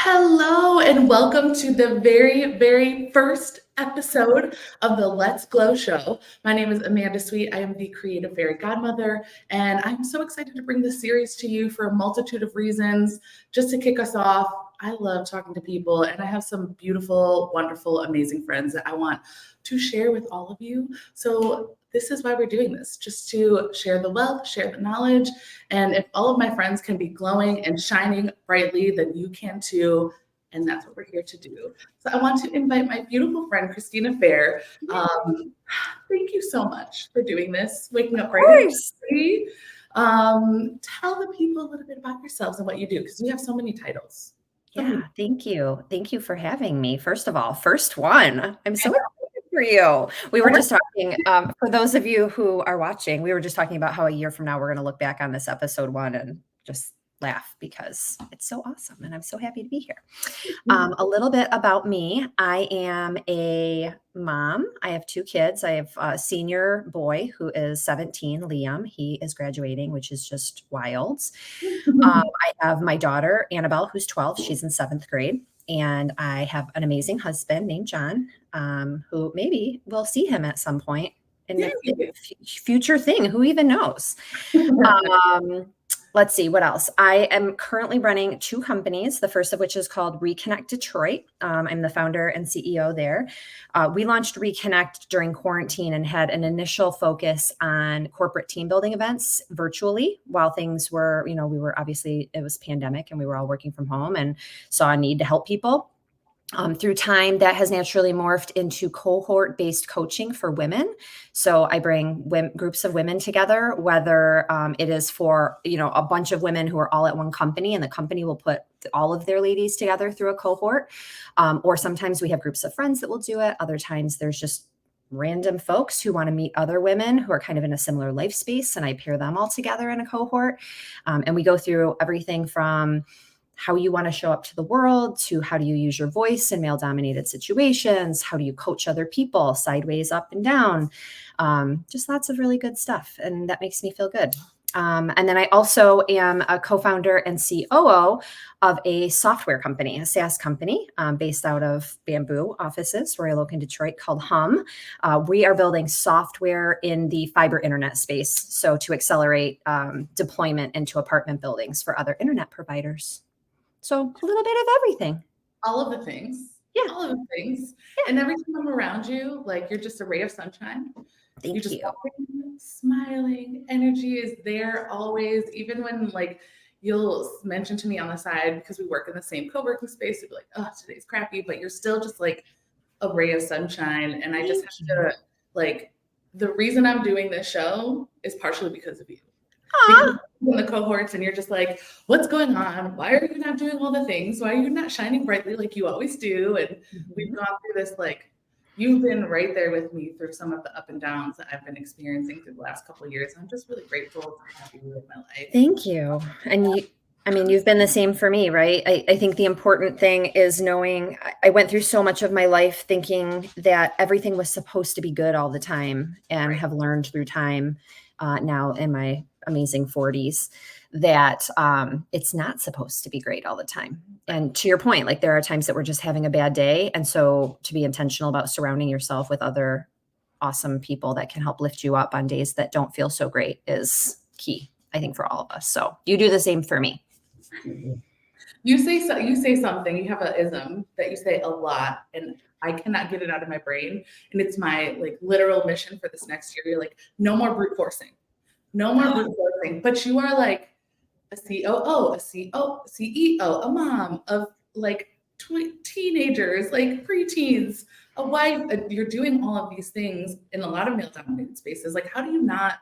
Hello, and welcome to the very, very first episode of the Let's Glow Show. My name is Amanda Sweet. I am the Creative Fairy Godmother, and I'm so excited to bring this series to you for a multitude of reasons. Just to kick us off, I love talking to people, and I have some beautiful, wonderful, amazing friends that I want to share with all of you. So this is why we're doing this, just to share the wealth, share the knowledge. And if all of my friends can be glowing and shining brightly, then you can too. And that's what we're here to do. So I want to invite my beautiful friend, Christina Fair. Thank you so much for doing this, waking up bright and early. Tell the people a little bit about yourselves and what you do, because you have so many titles. Yeah, thank you. Thank you for having me. First of all, first one. I'm so excited for you. We were just talking, for those of you who are watching, we were just talking about how a year from now we're going to look back on this episode 1 and just laugh because it's so awesome and I'm so happy to be here. A little bit about me. I am a mom. I have 2 kids. I have a senior boy who is 17, Liam. He is graduating, which is just wild. I have my daughter, Annabelle, who's 12. She's in 7th grade. And I have an amazing husband named John, who maybe we'll see him at some point in the future thing. Who even knows? Let's see what else. I am currently running 2 companies, the first of which is called Reconnect Detroit. I'm the founder and CEO there. We launched Reconnect during quarantine and had an initial focus on corporate team building events virtually while things were, we were obviously, it was pandemic and we were all working from home and saw a need to help people. Through time, that has naturally morphed into cohort-based coaching for women. So I bring groups of women together, whether it is for a bunch of women who are all at one company, and the company will put all of their ladies together through a cohort. Or sometimes we have groups of friends that will do it. Other times there's just random folks who want to meet other women who are kind of in a similar life space, and I pair them all together in a cohort. And we go through everything from how you want to show up to the world, to how do you use your voice in male-dominated situations, how do you coach other people sideways, up and down, just lots of really good stuff. And that makes me feel good. And then I also am a co-founder and COO of a software company, a SaaS company based out of Bamboo offices, Royal Oak in Detroit, called Hum. We are building software in the fiber internet space, so to accelerate deployment into apartment buildings for other internet providers. So a little bit of everything. All of the things. Yeah. All of the things. Yeah. And every time I'm around you, like you're just a ray of sunshine. Thank you. Smiling. Energy is there always, even when like you'll mention to me on the side, because we work in the same co-working space, you'll be like, oh, today's crappy, but you're still just like a ray of sunshine. And I just have to, like, the reason I'm doing this show is partially because of you. In the cohorts and you're just like, what's going on? Why are you not doing all the things? Why are you not shining brightly like you always do? And we've gone through this, like, you've been right there with me through some of the up and downs that I've been experiencing through the last couple of years. I'm just really grateful to have you in my life. Thank you. And you've been the same for me, right? I think the important thing is knowing I went through so much of my life thinking that everything was supposed to be good all the time, and have learned through time now in my amazing 40s that it's not supposed to be great all the time. And to your point, like there are times that we're just having a bad day. And so to be intentional about surrounding yourself with other awesome people that can help lift you up on days that don't feel so great is key, I think, for all of us. So you do the same for me. You say something, you have an ism that you say a lot, and I cannot get it out of my brain. And it's my like literal mission for this next year. You're like, no more brute forcing. No more brute forcing. But you are like a COO, a CEO, a mom of like teenagers, like preteens, a wife. You're doing all of these things in a lot of male-dominated spaces. Like, how do you not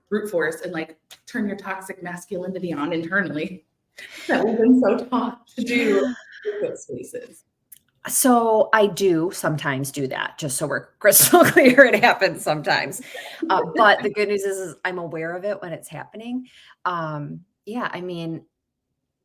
brute force and like turn your toxic masculinity on internally that we've been so taught to do in those spaces? So I do sometimes do that, just so we're crystal clear. It happens sometimes. But the good news is I'm aware of it when it's happening. Yeah, I mean,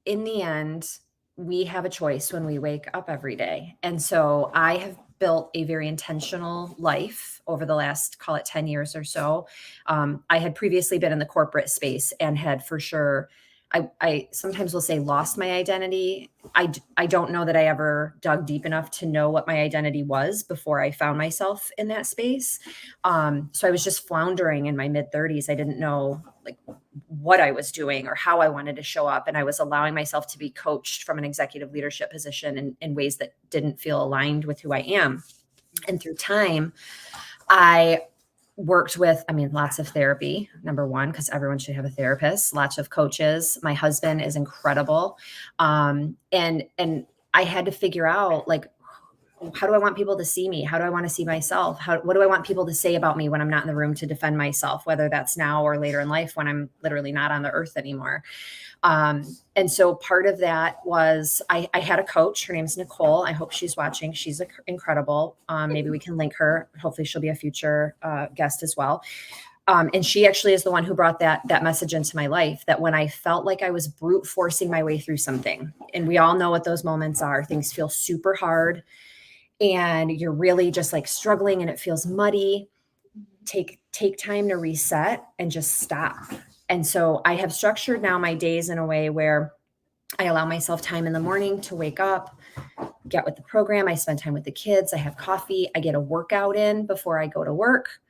in the end, we have a choice when we wake up every day. And so I have built a very intentional life over the last, call it 10 years or so. I had previously been in the corporate space and had for sure, I sometimes will say lost my identity I don't know that I ever dug deep enough to know what my identity was before I found myself in that space. So I was just floundering in my mid 30s. I didn't know like what I was doing or how I wanted to show up. And I was allowing myself to be coached from an executive leadership position in ways that didn't feel aligned with who I am. And through time, I worked with, lots of therapy, number one, because everyone should have a therapist, lots of coaches. My husband is incredible. And I had to figure out, like, how do I want people to see me? How do I want to see myself? What do I want people to say about me when I'm not in the room to defend myself, whether that's now or later in life when I'm literally not on the earth anymore? And so part of that was I had a coach. Her name's Nicole. I hope she's watching. She's incredible. Maybe we can link her. Hopefully she'll be a future guest as well. And she actually is the one who brought that message into my life, that when I felt like I was brute forcing my way through something, and we all know what those moments are, things feel super hard and you're really just like struggling and it feels muddy. Take time to reset and just stop. And so I have structured now my days in a way where I allow myself time in the morning to wake up, get with the program. I spend time with the kids. I have coffee. I get a workout in before I go to work.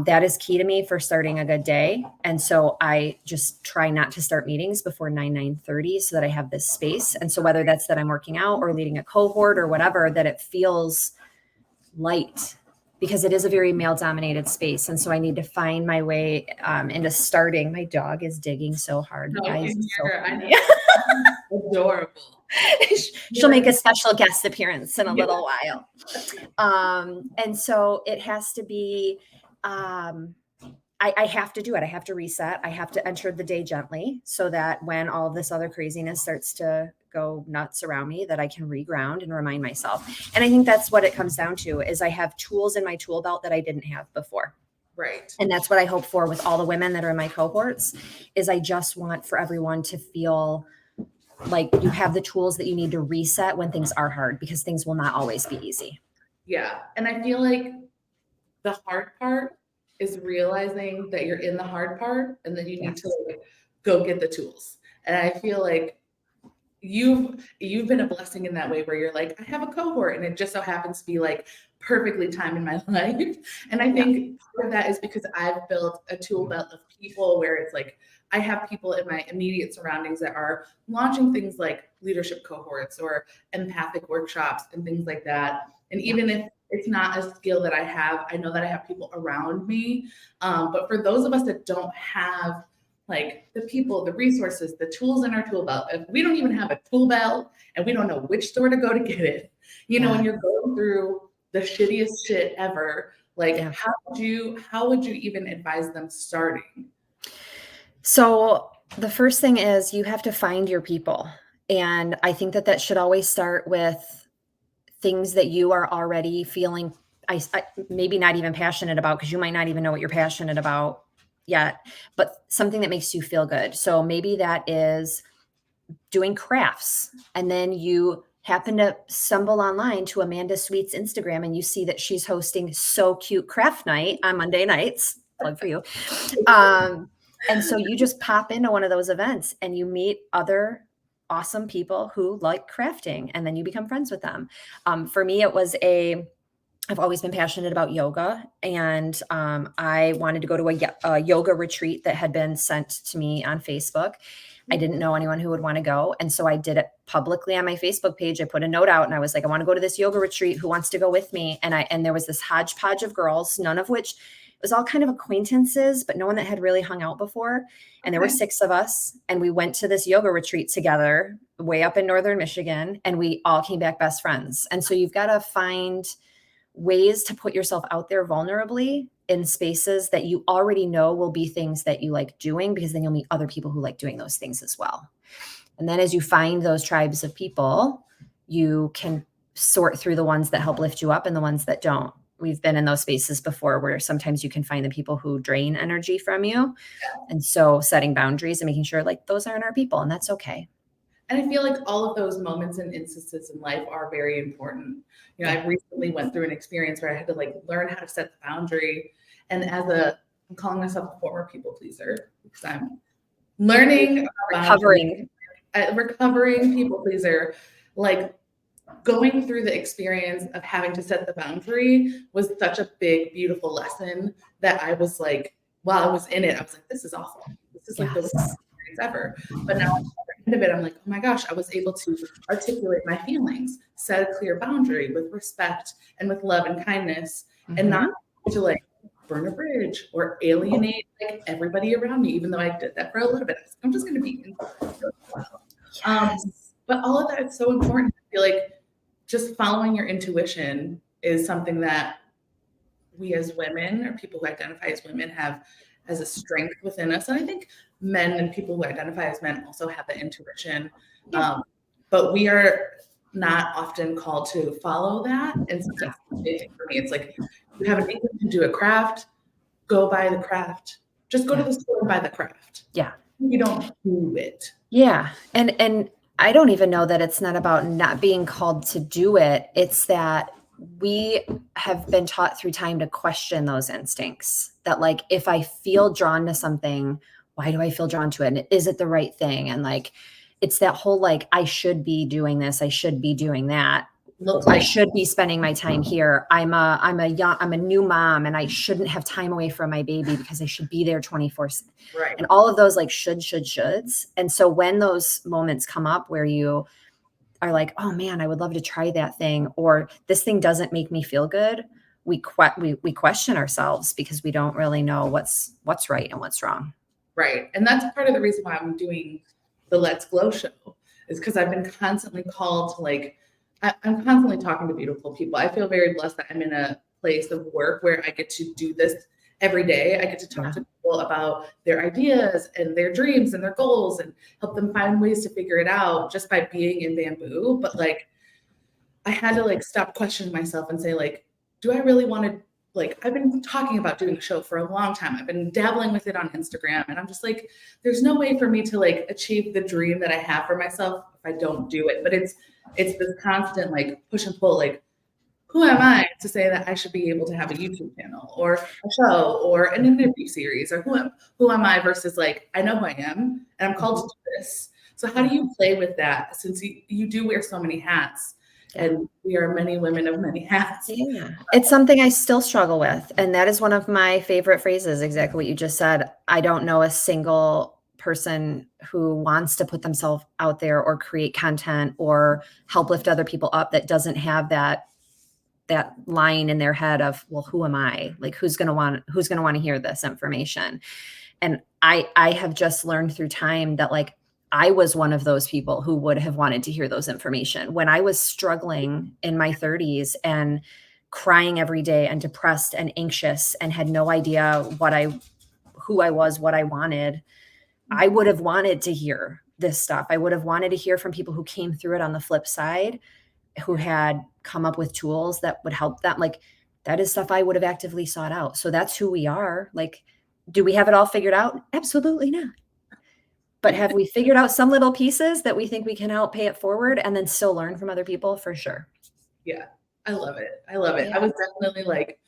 That is key to me for starting a good day. And so I just try not to start meetings before 9:30 so that I have this space. And so whether that's that I'm working out or leading a cohort or whatever, that it feels light, because it is a very male dominated space. And so I need to find my way into starting. My dog is digging so hard. No, Guys, so I know. Adorable. She'll make a special guest appearance in a little while. And so it has to be, I have to do it. I have to reset. I have to enter the day gently so that when all of this other craziness starts to go nuts around me, that I can reground and remind myself. And I think that's what it comes down to, is I have tools in my tool belt that I didn't have before. Right. And that's what I hope for with all the women that are in my cohorts, is I just want for everyone to feel like you have the tools that you need to reset when things are hard, because things will not always be easy. Yeah. And I feel like the hard part is realizing that you're in the hard part, and then you need to like go get the tools. And I feel like you've been a blessing in that way, where you're like, I have a cohort and it just so happens to be like perfectly timed in my life. And I think part of that is because I've built a tool belt of people where it's like, I have people in my immediate surroundings that are launching things like leadership cohorts or empathic workshops and things like that. And even if it's not a skill that I have, I know that I have people around me. But for those of us that don't have like the people, the resources, the tools in our tool belt, if we don't even have a tool belt and we don't know which store to go to get it, you know, when you're going through the shittiest shit ever, like how would you even advise them starting? So the first thing is you have to find your people. And I think that should always start with things that you are already feeling, I maybe not even passionate about, because you might not even know what you're passionate about yet, but something that makes you feel good. So maybe that is doing crafts, and then you happen to stumble online to Amanda Sweet's Instagram and you see that she's hosting So Cute Craft Night on Monday nights. Plug for you. And so you just pop into one of those events and you meet other awesome people who like crafting, and then you become friends with them. For me, I've always been passionate about yoga, and I wanted to go to a yoga retreat that had been sent to me on Facebook. I didn't know anyone who would want to go. And so I did it publicly on my Facebook page. I put a note out and I was like, I want to go to this yoga retreat. Who wants to go with me? And there was this hodgepodge of girls, none of which, it was all kind of acquaintances, but no one that had really hung out before. And there were 6 of us, and we went to this yoga retreat together way up in Northern Michigan, and we all came back best friends. And so you've got to find ways to put yourself out there vulnerably in spaces that you already know will be things that you like doing, because then you'll meet other people who like doing those things as well. And then as you find those tribes of people, you can sort through the ones that help lift you up and the ones that don't. We've been in those spaces before where sometimes you can find the people who drain energy from you. And so setting boundaries and making sure like those aren't our people, and that's okay. And I feel like all of those moments and instances in life are very important. You know, I recently went through an experience where I had to like learn how to set the boundary. And I'm calling myself a former people pleaser, because I'm learning recovering. a recovering people pleaser, like going through the experience of having to set the boundary was such a big, beautiful lesson that I was like, while I was in it, I was like, this is awful. This is like the worst Yes. experience ever. But now at the end of it, I'm like, oh my gosh, I was able to articulate my feelings, set a clear boundary with respect and with love and kindness, and not to like burn a bridge or alienate like everybody around me, even though I did that for a little bit. I'm just gonna be in for a while. Yes. But all of that is so important. I feel like just following your intuition is something that we as women or people who identify as women have as a strength within us. And I think men and people who identify as men also have the intuition. Yeah. But we are not often called to follow that. And so that's the big thing for me. It's like you have an inkling to do a craft, go buy the craft. Just go to the store and buy the craft. Yeah. You don't do it. Yeah. And I don't even know that it's not about not being called to do it. It's that we have been taught through time to question those instincts, that like, if I feel drawn to something, why do I feel drawn to it? And is it the right thing? And like, it's that whole, like, I should be doing this. I should be doing that. I should be spending my time here. I'm a new mom and I shouldn't have time away from my baby because I should be there 24/7. Right. And all of those like shoulds. And so when those moments come up where you are like, oh man, I would love to try that thing, or this thing doesn't make me feel good, we question ourselves because we don't really know what's right and what's wrong. Right. And that's part of the reason why I'm doing the Let's Glow show, is because I've been constantly called to like, I'm constantly talking to beautiful people. I feel very blessed that I'm in a place of work where I get to do this every day. I get to talk to people about their ideas and their dreams and their goals and help them find ways to figure it out just by being in bamboo. But like, I had to like stop questioning myself and say like, do I really want to, like, I've been talking about doing a show for a long time. I've been dabbling with it on Instagram, and I'm just like, there's no way for me to like achieve the dream that I have for myself if I don't do it. But it's this constant like push and pull, like, who am I to say that I should be able to have a YouTube channel or a show or an interview series, or who am I versus like, I know who I am and I'm called to do this. So how do you play with that, since you do wear so many hats? And we are many women of many hats. Yeah. It's something I still struggle with. And that is one of my favorite phrases, exactly what you just said. I don't know a single person who wants to put themselves out there or create content or help lift other people up that doesn't have that line in their head of, well, who am I? Like, who's going to want to hear this information? And I have just learned through time that like, I was one of those people who would have wanted to hear those information when I was struggling in my 30s and crying every day and depressed and anxious and had no idea who I was, what I wanted. I would have wanted to hear this stuff. I would have wanted to hear from people who came through it on the flip side, who had come up with tools that would help them. Like, that is stuff I would have actively sought out. So that's who we are. Like, do we have it all figured out? Absolutely not. But have we figured out some little pieces that we think we can help pay it forward and then still learn from other people? For sure. Yeah. I love it. I love it. Yeah. I was definitely like,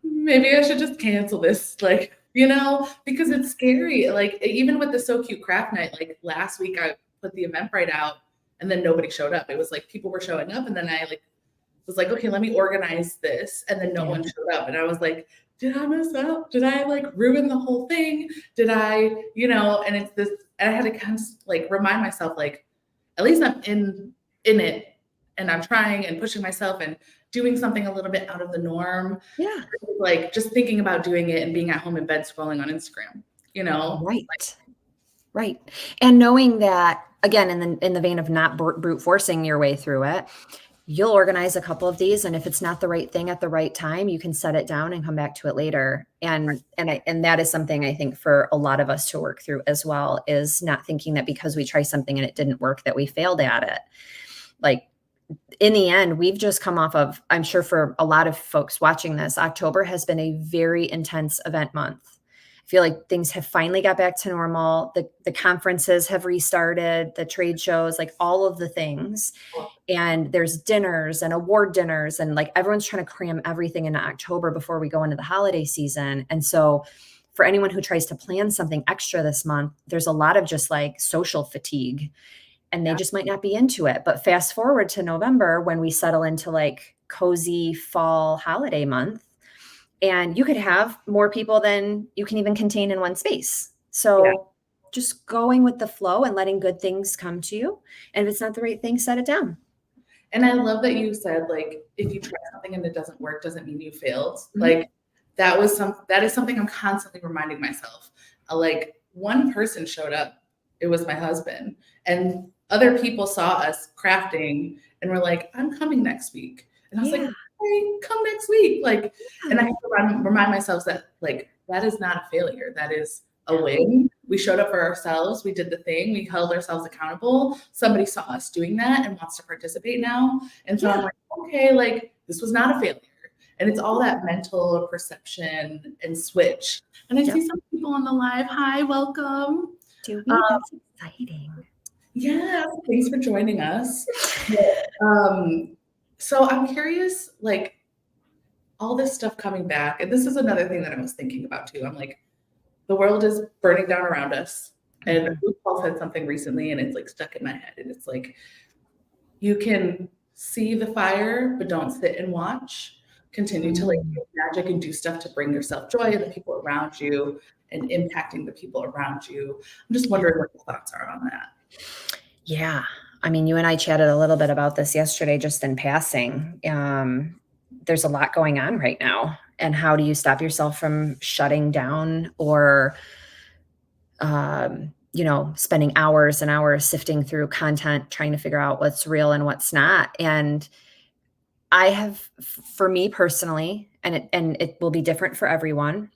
maybe I should just cancel this, like, because it's scary. Like, even with the So Cute Craft Night, like last week I put the Eventbrite out and then nobody showed up. It was like people were showing up, and then I like was like, okay, let me organize this. And then no one showed up. And I was like, did I mess up? Did I like ruin the whole thing? Did I, and it's this, and I had to kind of like remind myself, like, at least I'm in it and I'm trying and pushing myself and doing something a little bit out of the norm. Yeah. Like just thinking about doing it and being at home in bed scrolling on Instagram, Right. Right. And knowing that, again, in the vein of not brute forcing your way through it, you'll organize a couple of these. And if it's not the right thing at the right time, you can set it down and come back to it later. And that is something I think for a lot of us to work through as well, is not thinking that because we try something and it didn't work, that we failed at it. Like, in the end, we've just come off of, I'm sure for a lot of folks watching this, October has been a very intense event month. I feel like things have finally got back to normal. The conferences have restarted, the trade shows, like all of the things. And there's dinners and award dinners, and like everyone's trying to cram everything into October before we go into the holiday season. And so for anyone who tries to plan something extra this month, there's a lot of just like social fatigue. and they just might not be into it. But fast forward to November when we settle into like cozy fall holiday month, and you could have more people than you can even contain in one space. So just going with the flow and letting good things come to you. And if it's not the right thing, set it down. And I love that you said, like, if you try something and it doesn't work, doesn't mean you failed. Like, that is something I'm constantly reminding myself. Like, one person showed up, it was my husband, and other people saw us crafting and were like, I'm coming next week. And I was like, hey, come next week. Like, and I have to remind myself that, like, that is not a failure. That is a win. We showed up for ourselves. We did the thing. We held ourselves accountable. Somebody saw us doing that and wants to participate now. And so I'm like, okay, like, this was not a failure. And it's all that mental perception and switch. And I see some people on the live. Hi, welcome. That's exciting. Yeah, thanks for joining us. So I'm curious, like, all this stuff coming back, and this is another thing that I was thinking about too. I'm like, the world is burning down around us. And RuPaul said something recently, and it's like stuck in my head. And it's like, you can see the fire, but don't sit and watch. Continue to like make magic and do stuff to bring yourself joy and the people around you and impacting the people around you. I'm just wondering what your thoughts are on that. Yeah. I mean, you and I chatted a little bit about this yesterday, just in passing. There's a lot going on right now. And how do you stop yourself from shutting down or, spending hours and hours sifting through content, trying to figure out what's real and what's not. And I have, for me personally, and it will be different for everyone,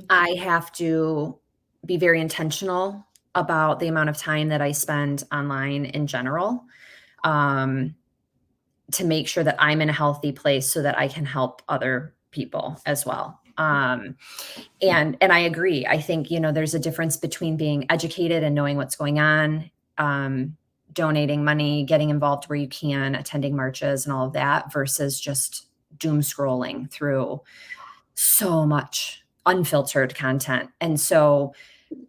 I have to be very intentional about the amount of time that I spend online in general, to make sure that I'm in a healthy place so that I can help other people as well. And I agree. I think, there's a difference between being educated and knowing what's going on, donating money, getting involved where you can, attending marches and all of that, versus just doom scrolling through so much unfiltered content. And so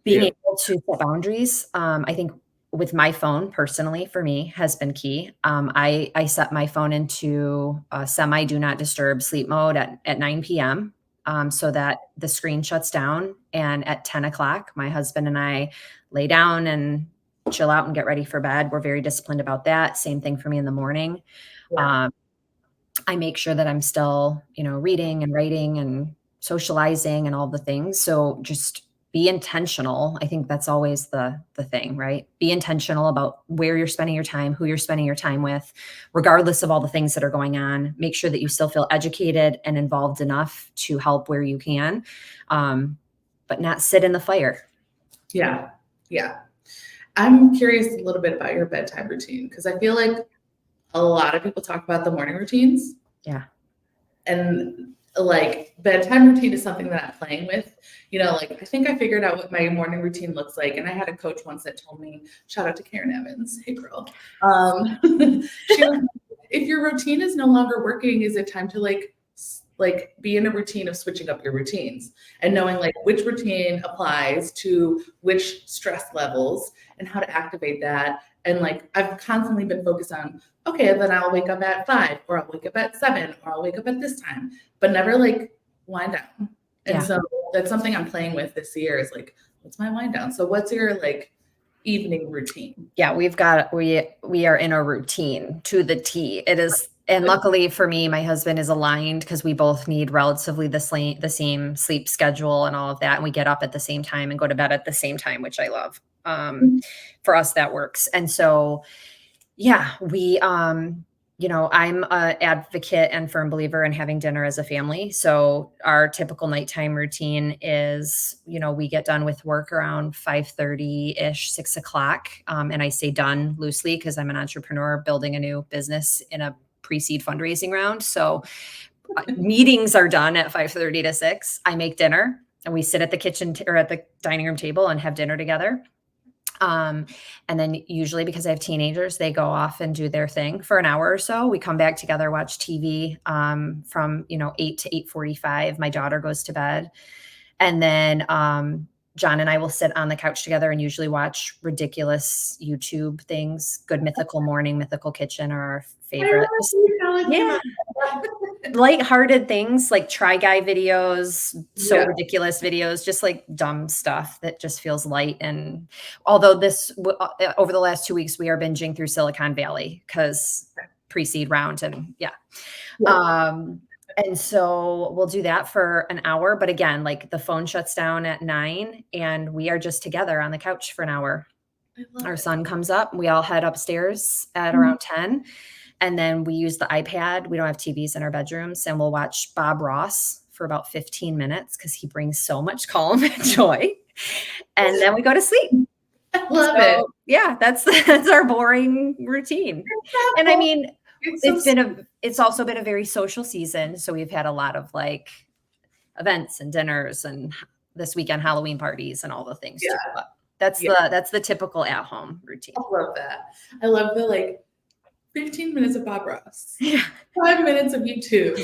being able to set boundaries, I think with my phone personally, for me, has been key. I set my phone into semi do not disturb sleep mode at 9 p.m. So that the screen shuts down. And at 10 o'clock, my husband and I lay down and chill out and get ready for bed. We're very disciplined about that. Same thing for me in the morning. I make sure that I'm still, reading and writing and socializing and all the things. So just be intentional. I think that's always the thing, right? Be intentional about where you're spending your time, who you're spending your time with, regardless of all the things that are going on. Make sure that you still feel educated and involved enough to help where you can, but not sit in the fire. Yeah. I'm curious a little bit about your bedtime routine, because I feel like a lot of people talk about the morning routines. Yeah. And like bedtime routine is something that I'm playing with. Like, I think I figured out what my morning routine looks like. And I had a coach once that told me, shout out to Karen Evans. Hey girl. She was, if your routine is no longer working, is it time to like be in a routine of switching up your routines and knowing like which routine applies to which stress levels and how to activate that. And like, I've constantly been focused on, okay, then I'll wake up at 5, or I'll wake up at 7, or I'll wake up at this time, but never like wind down. And so that's something I'm playing with this year, is like, what's my wind down? So what's your like evening routine? Yeah, we are in a routine to the T. It is. And luckily for me, my husband is aligned, because we both need relatively the same sleep schedule and all of that. And we get up at the same time and go to bed at the same time, which I love. For us, that works. And so, yeah, we, I'm an advocate and firm believer in having dinner as a family. So our typical nighttime routine is, we get done with work around 5:30-ish, 6 o'clock. And I say done loosely because I'm an entrepreneur building a new business in a pre-seed fundraising round. So meetings are done at 5:30 to 6. I make dinner and we sit at the kitchen or at the dining room table and have dinner together. And then usually, because I have teenagers, they go off and do their thing for an hour or so. We come back together, watch TV, from, 8 to 8:45. My daughter goes to bed. And then, John and I will sit on the couch together and usually watch ridiculous YouTube things. Good Mythical Morning, Mythical Kitchen are our favorite. Yeah. Lighthearted things like Try Guy videos, so ridiculous videos, just like dumb stuff that just feels light. And although over the last 2 weeks, we are binging through Silicon Valley because pre-seed round and and so we'll do that for an hour. But again, like the phone shuts down at 9 and we are just together on the couch for an hour. Our son comes up, we all head upstairs at around 10. And then we use the iPad. We don't have TVs in our bedrooms, and we'll watch Bob Ross for about 15 minutes because he brings so much calm and joy. And then we go to sleep. I love it. Yeah, that's our boring routine. And I mean, it's also been a very social season. So we've had a lot of like events and dinners, and this weekend Halloween parties and all the things too. But that's the typical at home routine. I love that. I love the like 15 minutes of Bob Ross. 5 minutes of YouTube.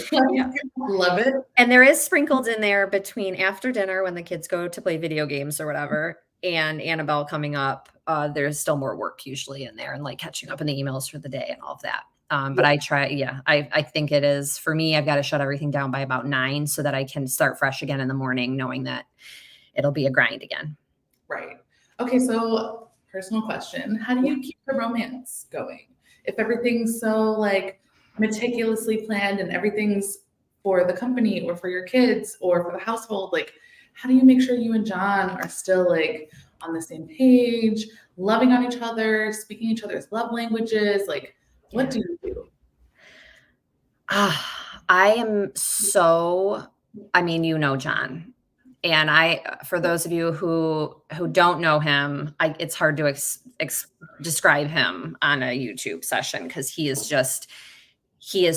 Love it. And there is sprinkled in there between after dinner when the kids go to play video games or whatever, and Annabelle coming up. There's still more work usually in there and like catching up in the emails for the day and all of that. But I try, I think it is for me, I've got to shut everything down by about 9 so that I can start fresh again in the morning, knowing that it'll be a grind again. Right. Okay. So personal question, how do you keep the romance going? If everything's so like meticulously planned and everything's for the company or for your kids or for the household, like how do you make sure you and John are still like on the same page, loving on each other, speaking each other's love languages? Like, what do you do? I am so, I mean, John. And for those of you who don't know him, it's hard to describe him on a YouTube session because he is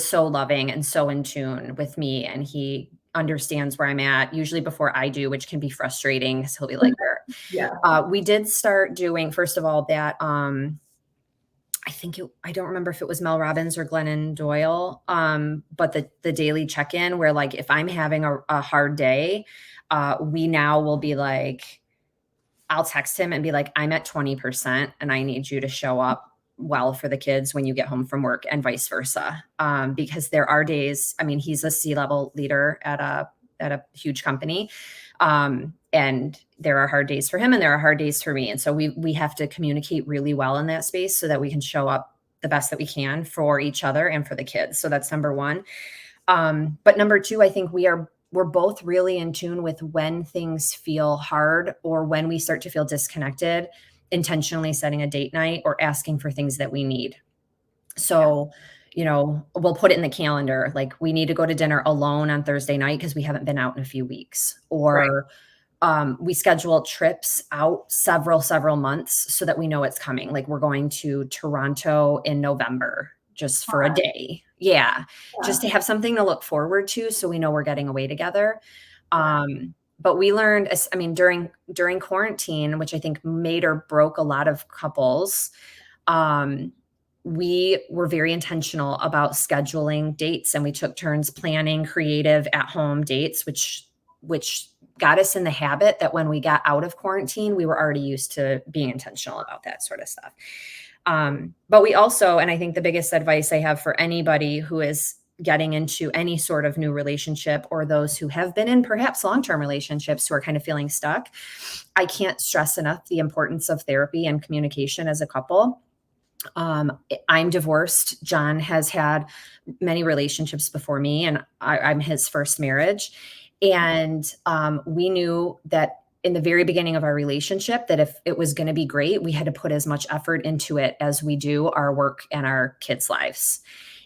so loving and so in tune with me, and he understands where I'm at usually before I do, which can be frustrating because he'll be like, we did start doing, first of all, that, I don't remember if it was Mel Robbins or Glennon Doyle, but the daily check-in where like, if I'm having a hard day, we now will be like, I'll text him and be like, I'm at 20% and I need you to show up well for the kids when you get home from work, and vice versa. Because there are days, I mean, he's a C-level leader at a huge company. And there are hard days for him and there are hard days for me. And so we have to communicate really well in that space so that we can show up the best that we can for each other and for the kids. So that's number one. But number two, I think we're both really in tune with when things feel hard or when we start to feel disconnected, intentionally setting a date night or asking for things that we need. So, we'll put it in the calendar. Like, we need to go to dinner alone on Thursday night because we haven't been out in a few weeks. Or we schedule trips out several months so that we know it's coming. Like, we're going to Toronto in November just for a day. Just to have something to look forward to so we know we're getting away together. But we learned, I mean, during quarantine, which I think made or broke a lot of couples, we were very intentional about scheduling dates, and we took turns planning creative at-home dates, which got us in the habit that when we got out of quarantine, we were already used to being intentional about that sort of stuff. But we also, and I think the biggest advice I have for anybody who is getting into any sort of new relationship, or those who have been in perhaps long-term relationships who are kind of feeling stuck, I can't stress enough the importance of therapy and communication as a couple. I'm divorced. John has had many relationships before me, and I'm his first marriage. And we knew that in the very beginning of our relationship, that if it was going to be great, we had to put as much effort into it as we do our work and our kids' lives.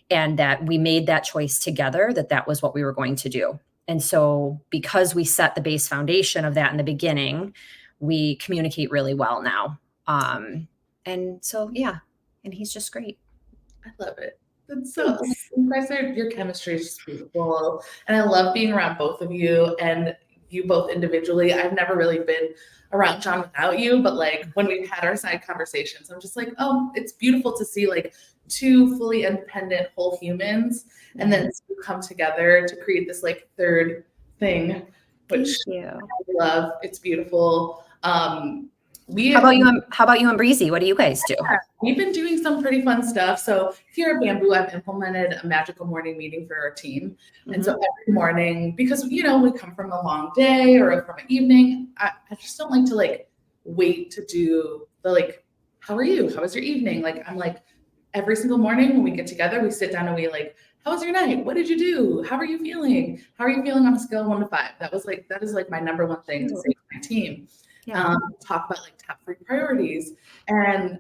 And that we made that choice together, that was what we were going to do. And so because we set the base foundation of that in the beginning, we communicate really well now. And so, and he's just great. I love it. That's so impressive. Your chemistry is just beautiful. And I love being around both of you and you both individually. I've never really been around John without you, but like when we've had our side conversations, I'm just like, oh, it's beautiful to see like two fully independent whole humans and then come together to create this like third thing which Thank you. I love. It's beautiful. How about you and Breezy? What do you guys do? We've been doing some pretty fun stuff. So here at Bamboo, I've implemented a magical morning meeting for our team. And so every morning, because, we come from a long day or from an evening, I just don't like to wait to do the how are you? How was your evening? I'm every single morning when we get together, we sit down and we how was your night? What did you do? How are you feeling? How are you feeling on a scale of 1 to 5? That is my number one thing to say to my team. Yeah. Talk about top 3 priorities. And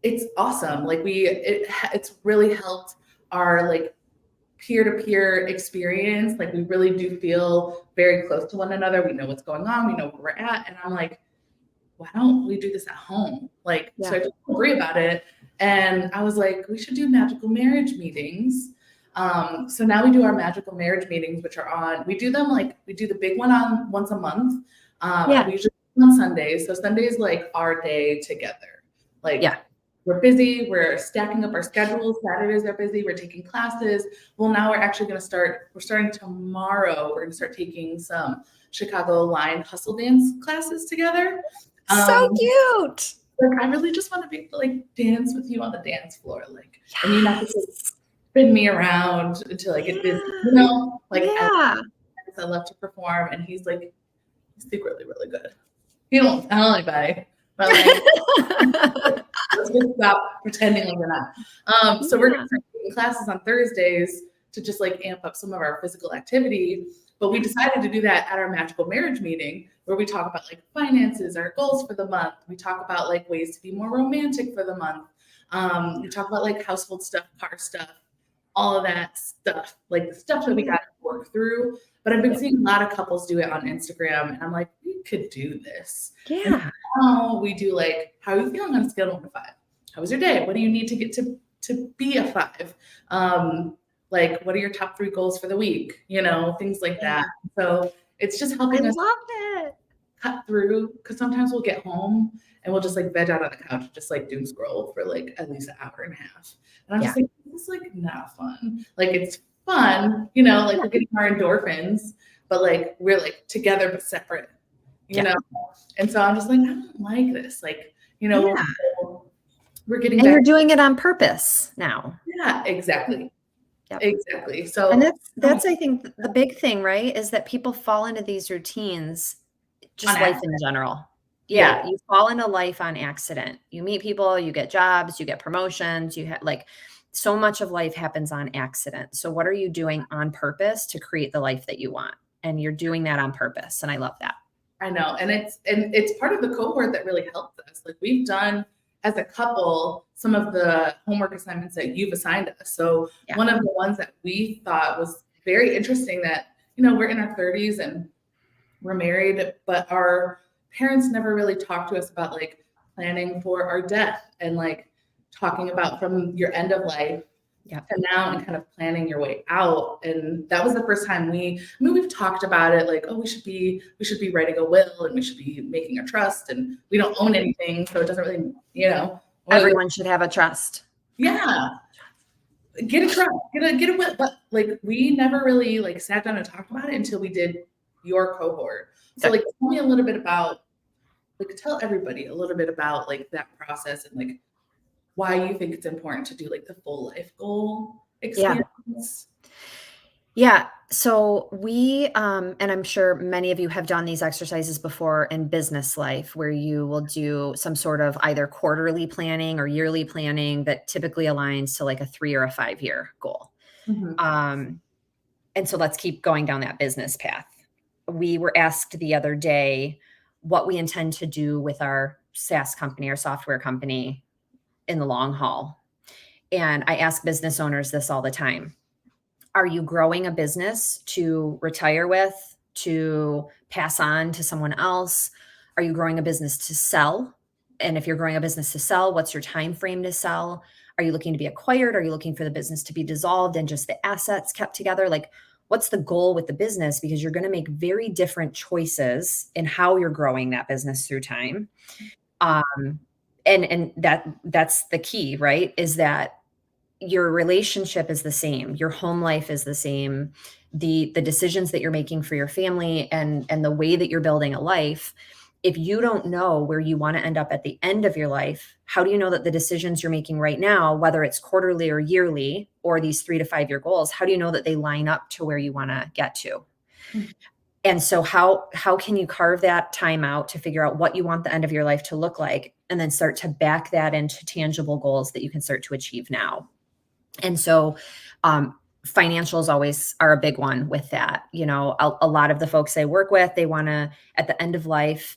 it's awesome. It's really helped our peer-to-peer experience. We really do feel very close to one another. We know what's going on. We know where we're at. And I'm why don't we do this at home? So I just agree about it. And I was we should do magical marriage meetings. So now we do our magical marriage meetings, which are we do them we do the big one on once a month. We usually do on Sundays. So Sundays our day together. We're busy. We're stacking up our schedules. Saturdays are busy. We're taking classes. Well, now we're actually going to start. We're starting tomorrow. We're going to start taking some Chicago line hustle dance classes together. So cute. I really just want to be able to dance with you on the dance floor, and you have to spin me around until I get busy. I love to perform, and he's secretly really good. He don't tell anybody, but let's just stop pretending we're not. So we're going to start taking classes on Thursdays to just amp up some of our physical activity. But we decided to do that at our magical marriage meeting, where we talk about finances, our goals for the month. We talk about ways to be more romantic for the month. We talk about household stuff, car stuff, all of that stuff, the stuff that we got to work through. But I've been seeing a lot of couples do it on Instagram, and I'm we could do this. Yeah. And now we do how are you feeling on a scale of 1 to 5? How was your day? What do you need to get to be a 5? What are your top 3 goals for the week? Things like that. So it's just helping us cut through, because sometimes we'll get home and we'll just veg out on the couch, just doom scroll for at least an hour and a half. And I'm just this is not fun. It's fun, we're getting our endorphins, but we're together but separate, you know? And so I'm just I don't like this. We're getting and you're doing it on purpose now. Yeah, exactly. Yep. Exactly. So, and that's I think the big thing, right? Is that people fall into these routines, just life in general. Yeah. You fall into life on accident. You meet people, you get jobs, you get promotions, you have so much of life happens on accident. So what are you doing on purpose to create the life that you want? And you're doing that on purpose. And I love that. I know. And it's part of the cohort that really helped us. We've done as a couple some of the homework assignments that you've assigned us. So one of the ones that we thought was very interesting, that, we're in our 30s and we're married, but our parents never really talked to us about planning for our death and talking about from your end of life to now and kind of planning your way out. And that was the first time we've talked about it, we should be writing a will, and we should be making a trust, and we don't own anything. So it doesn't really, everyone should have a trust. Yeah. Get a trust, get a will. But we never really sat down and talked about it until we did your cohort. So tell me a little bit about, tell everybody a little bit about that process, and why you think it's important to do the full life goal experience. Yeah. So we, and I'm sure many of you have done these exercises before in business life, where you will do some sort of either quarterly planning or yearly planning that typically aligns to a 3 or a 5 year goal. And so let's keep going down that business path. We were asked the other day what we intend to do with our SaaS company, our software company, in the long haul. And I ask business owners this all the time. Are you growing a business to retire with, to pass on to someone else? Are you growing a business to sell? And if you're growing a business to sell, what's your time frame to sell? Are you looking to be acquired? Are you looking for the business to be dissolved and just the assets kept together? What's the goal with the business? Because you're going to make very different choices in how you're growing that business through time. And that's the key, right? Is that your relationship is the same. Your home life is the same. The decisions that you're making for your family and the way that you're building a life, if you don't know where you want to end up at the end of your life, how do you know that the decisions you're making right now, whether it's quarterly or yearly or these 3 to 5 year goals, how do you know that they line up to where you want to get to? And so how can you carve that time out to figure out what you want the end of your life to look like, and then start to back that into tangible goals that you can start to achieve now? And so financials always are a big one with that. You know, a lot of the folks I work with, they want to, at the end of life,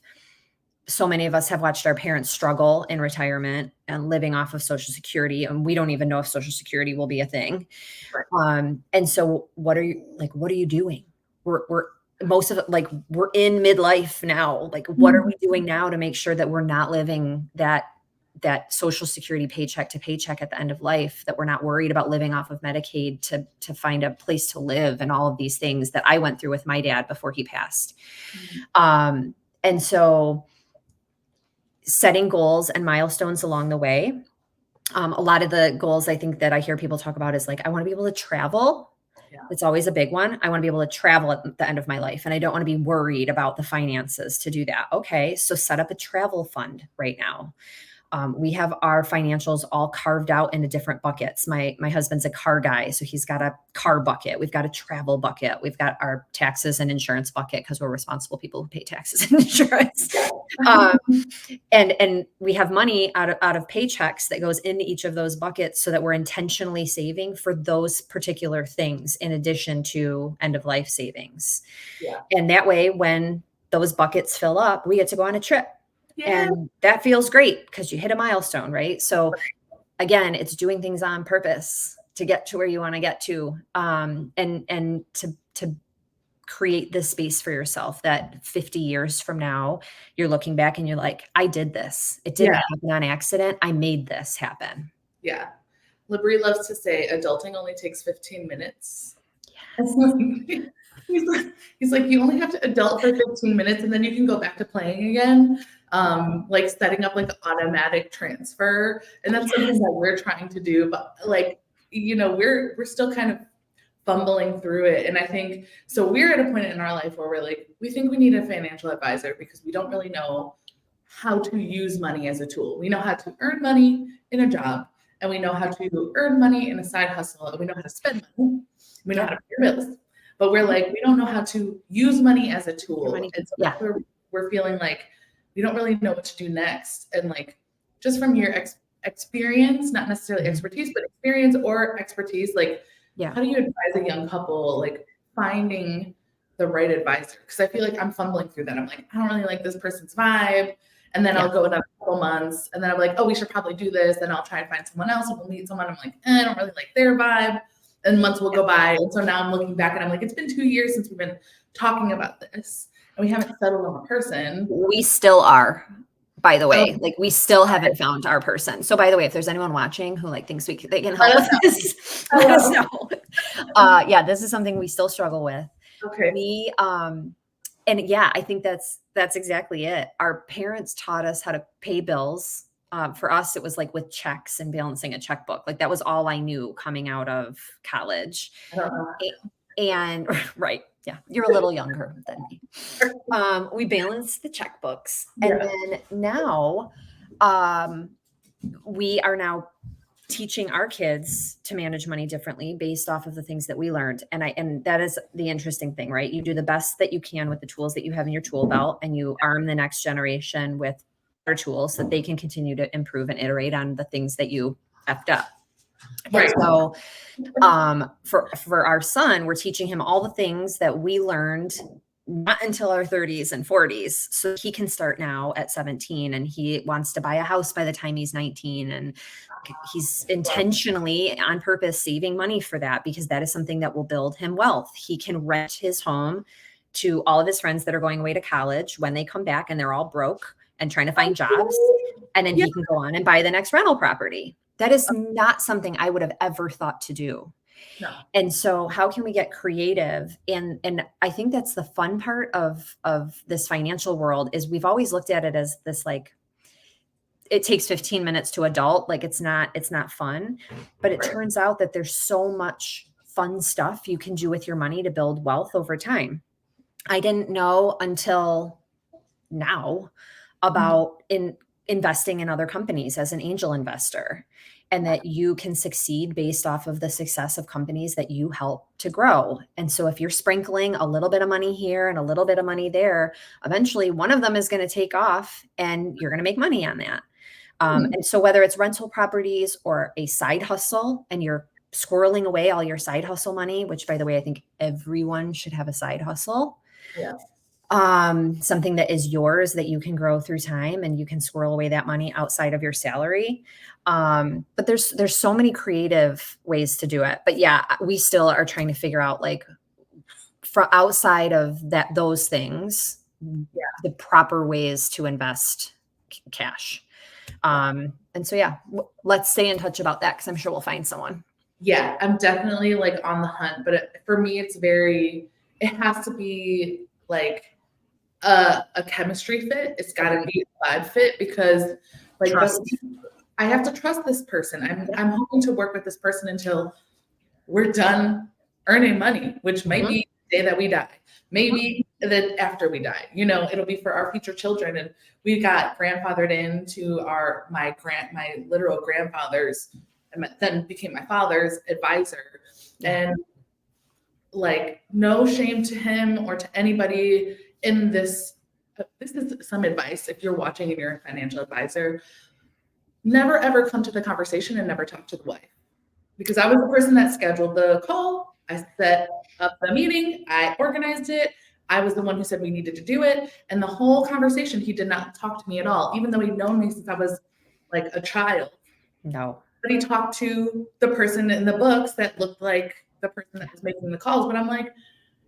so many of us have watched our parents struggle in retirement and living off of Social Security, and we don't even know if Social Security will be a thing. Right. And so what are you doing? We're most of it, like, we're in midlife now. Like, what are we doing now to make sure that we're not living that Social Security paycheck to paycheck at the end of life, that we're not worried about living off of Medicaid to find a place to live and all of these things that I went through with my dad before he passed. And so setting goals and milestones along the way. A lot of the goals I think that I hear people talk about is like, I want to be able to travel. Yeah. It's always a big one. I want to be able to travel at the end of my life, and I don't want to be worried about the finances to do that. Okay, so set up a travel fund right now. We have our financials all carved out into different buckets. My husband's a car guy, so he's got a car bucket. We've got a travel bucket. We've got our taxes and insurance bucket, because we're responsible people who pay taxes and insurance. And we have money out of paychecks that goes into each of those buckets, so that we're intentionally saving for those particular things in addition to end of life savings. Yeah. And that way, when those buckets fill up, we get to go on a trip. Yeah. And that feels great because you hit a milestone, right? So again, it's doing things on purpose to get to where you want to get to, and to create this space for yourself that 50 years from now, you're looking back and you're like, I did this. It didn't happen on accident. I made this happen. Yeah. Labrie loves to say adulting only takes 15 minutes. Yes. He's like, you only have to adult for 15 minutes and then you can go back to playing again. Like setting up like automatic transfer. And that's something that we're trying to do, but like, you know, we're still kind of fumbling through it. And I think, so we're at a point in our life where we're like, we think we need a financial advisor because we don't really know how to use money as a tool. We know how to earn money in a job, and we know how to earn money in a side hustle, and we know how to spend money. We know how to pay bills. But we're like, we don't know how to use money as a tool. And so that's where we're feeling like we don't really know what to do next. And like, just from your experience, not necessarily expertise, but experience or expertise, like, how do you advise a young couple, like finding the right advisor? Because I feel like I'm fumbling through that. I'm like, I don't really like this person's vibe. And then I'll go another couple months, and then I'm like, oh, we should probably do this. And I'll try and find someone else, and we'll meet someone. I'm like, I don't really like their vibe. And months will go by. And so now I'm looking back and I'm like, it's been 2 years since we've been talking about this, and we haven't settled on a person. We still are, by the way. Like, we still haven't found our person. So by the way, if there's anyone watching who like thinks they can help with this, let us know. Yeah, this is something we still struggle with. Okay. We and yeah, I think that's exactly it. Our parents taught us how to pay bills. For us, it was like with checks and balancing a checkbook. Like, that was all I knew coming out of college. And right. Yeah. You're a little younger than me. We balanced the checkbooks. And then now, we are now teaching our kids to manage money differently based off of the things that we learned. And that is the interesting thing, right? You do the best that you can with the tools that you have in your tool belt, and you arm the next generation with better tools so that they can continue to improve and iterate on the things that you effed up. Right. And so for our son, we're teaching him all the things that we learned not until our 30s and 40s. So he can start now at 17, and he wants to buy a house by the time he's 19. And he's intentionally, on purpose, saving money for that, because that is something that will build him wealth. He can rent his home to all of his friends that are going away to college when they come back and they're all broke and trying to find jobs. And then he can go on and buy the next rental property. That is not something I would have ever thought to do. No. And so how can we get creative? And I think that's the fun part of this financial world, is we've always looked at it as this, like, it takes 15 minutes to adult. Like it's not fun, but it turns out that there's so much fun stuff you can do with your money to build wealth over time. I didn't know until now about investing in other companies as an angel investor, and that you can succeed based off of the success of companies that you help to grow. And so if you're sprinkling a little bit of money here and a little bit of money there, eventually one of them is going to take off and you're going to make money on that. And so whether it's rental properties or a side hustle, and you're squirreling away all your side hustle money, which by the way, I think everyone should have a side hustle. Yeah. Something that is yours that you can grow through time, and you can squirrel away that money outside of your salary. But there's so many creative ways to do it. But yeah, we still are trying to figure out, like, for outside of those things, the proper ways to invest cash. And so, yeah, let's stay in touch about that, because I'm sure we'll find someone. Yeah, I'm definitely like on the hunt, but for me, it has to be like a chemistry fit. It's got to be a vibe fit, because like I have to trust this person. I'm hoping to work with this person until we're done earning money, which may be the day that we die, maybe that after we die, it'll be for our future children. And we got grandfathered into my literal grandfather's, and then became my father's advisor. And like, no shame to him or to anybody in this. This is some advice. If you're watching and you're a financial advisor, never ever come to the conversation and never talk to the wife, because I was the person that scheduled the call. I set up the meeting. I organized it. I was the one who said we needed to do it. And the whole conversation, he did not talk to me at all, even though he'd known me since I was like a child. No. But he talked to the person in the books that looked like the person that was making the calls. But I'm like,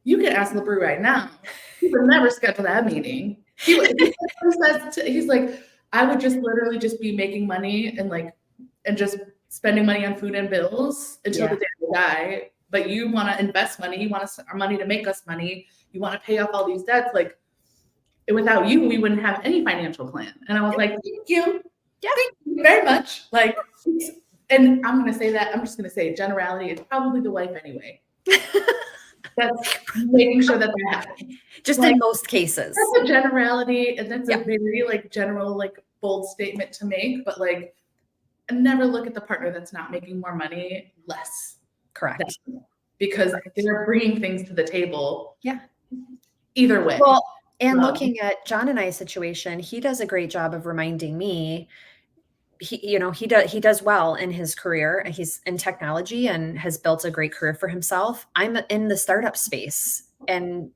you can ask LeBrew right now. He would never schedule that meeting. He's like, I would just literally just be making money and just spending money on food and bills until the day we die. But you want to invest money. You want our money to make us money. You want to pay off all these debts. Like, without you, we wouldn't have any financial plan. And I was like, thank you. Yeah, thank you very much. Like, and I'm going to say that, I'm just going to say generality is probably the wife anyway. That's making sure that they're happy. Just like, in most cases. That's a generality, and that's a very like general, like bold statement to make, but like, never look at the partner that's not making more money less. Correct. Because they're bringing things to the table. Yeah. Either way. Well, and looking at John and I's situation, he does a great job of reminding me. He does well in his career. He's in technology and has built a great career for himself. I'm in the startup space, and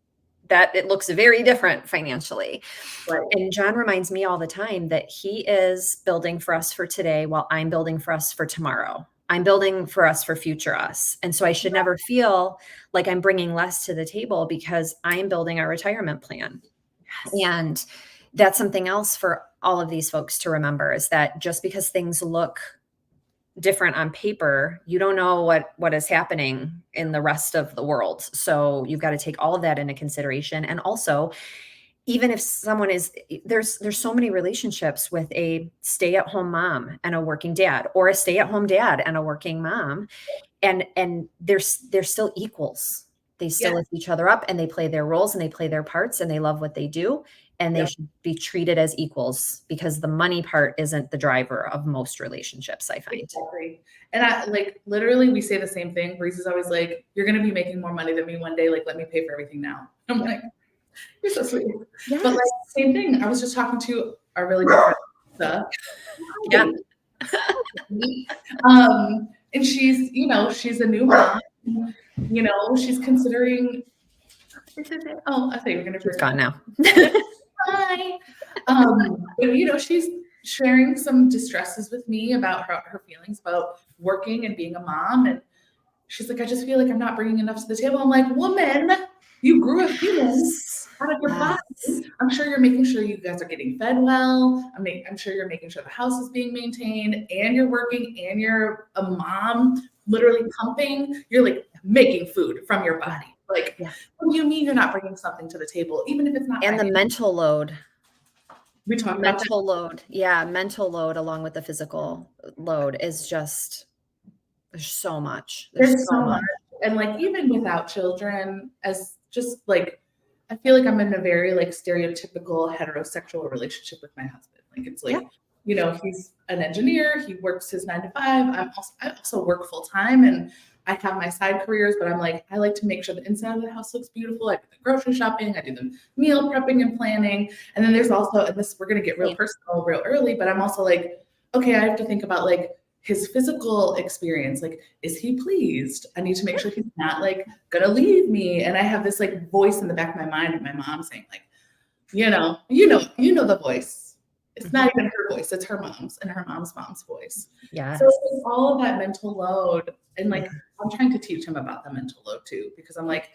that it looks very different financially. Right. And John reminds me all the time that he is building for us for today, while I'm building for us for tomorrow. I'm building for us for future us. And so I should never feel like I'm bringing less to the table, because I'm building our retirement plan. Yes. And that's something else for all of these folks to remember, is that just because things look different on paper, you don't know what is happening in the rest of the world. So you've got to take all of that into consideration. And also, even if someone there's so many relationships with a stay-at-home mom and a working dad, or a stay-at-home dad and a working mom, and they're still equals. They still lift each other up, and they play their roles, and they play their parts, and they love what they do. And they should be treated as equals, because the money part isn't the driver of most relationships, I find. Exactly. And I literally, we say the same thing. Reese is always like, you're going to be making more money than me one day. Like, let me pay for everything now. I'm like, you're so sweet. Yes. But same thing. I was just talking to our really good friend, Lisa. And she's, she's a new mom. She's considering. Oh, I thought you were going to. It's gone now. Hi. But she's sharing some distresses with me about her feelings about working and being a mom. And she's like, I just feel like I'm not bringing enough to the table. I'm like, woman, you grew a human out of your body. I'm sure you're making sure you guys are getting fed well. I'm sure you're making sure the house is being maintained, and you're working, and you're a mom, literally pumping. You're like making food from your body. Like, what do you mean you're not bringing something to the table, even if it's not? And the mental load. We talk about that. Mental load. Yeah, mental load along with the physical load is just, there's so much. There's There's so so much. much. And like even without children, as just like I feel like I'm in a very like stereotypical heterosexual relationship with my husband. Like it's like, Yeah. he's an engineer, he works his 9 to 5. I also work full time and I have my side careers, but I'm like, I like to make sure the inside of the house looks beautiful. I do the grocery shopping, I do the meal prepping and planning. And then there's also, and this we're gonna get real personal real early, but I'm also like, okay, I have to think about like his physical experience. Like, is he pleased? I need to make sure he's not like gonna leave me. And I have this like voice in the back of my mind of my mom saying, like, the voice. It's not even her voice, it's her mom's and her mom's voice. Yeah. So it's all of that mental load. And like I'm trying to teach him about the mental load too, because I'm like,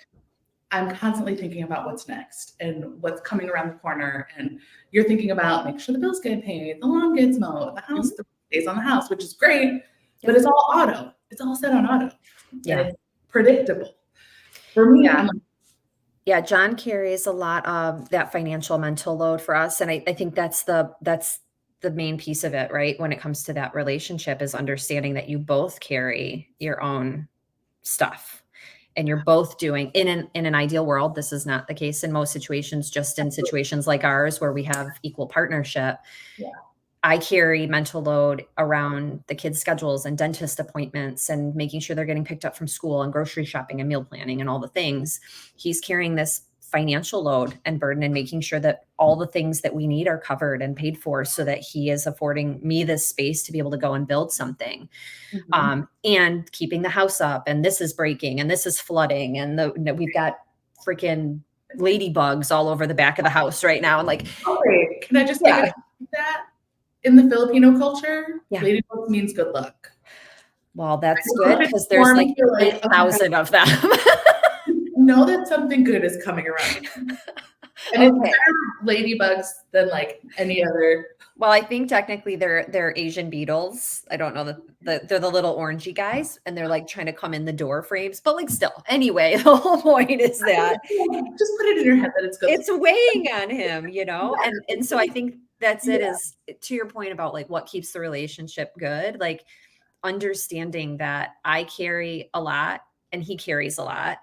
I'm constantly thinking about what's next and what's coming around the corner. And you're thinking about make sure the bills get paid, the lawn gets mowed, the house stays on the house, which is great, but it's all auto. It's all set on auto. Yeah. And it's predictable. For me, Yeah. Yeah, John carries a lot of that financial mental load for us. And I think that's the main piece of it, right? When it comes to that relationship is understanding that you both carry your own stuff and you're both doing in an ideal world. This is not the case in most situations, just in situations like ours where we have equal partnership. Yeah. I carry mental load around the kids' schedules and dentist appointments and making sure they're getting picked up from school and grocery shopping and meal planning and all the things. He's carrying this financial load and burden and making sure that all the things that we need are covered and paid for so that he is affording me this space to be able to go and build something. And keeping the house up, and this is breaking and this is flooding and we've got freaking ladybugs all over the back of the house right now. And like, wait, can I just take that? In the Filipino culture, ladybug means good luck. Well, that's good because there's like 8,000 of them. Know that something good is coming around. And it's better ladybugs than like any other. Well, I think technically they're Asian beetles. I don't know they're the little orangey guys, and they're like trying to come in the door frames. But like still, anyway, the whole point is that just put it in your head that it's good. It's weighing on him, and so I think that's it. Is to your point about like what keeps the relationship good, like understanding that I carry a lot and he carries a lot.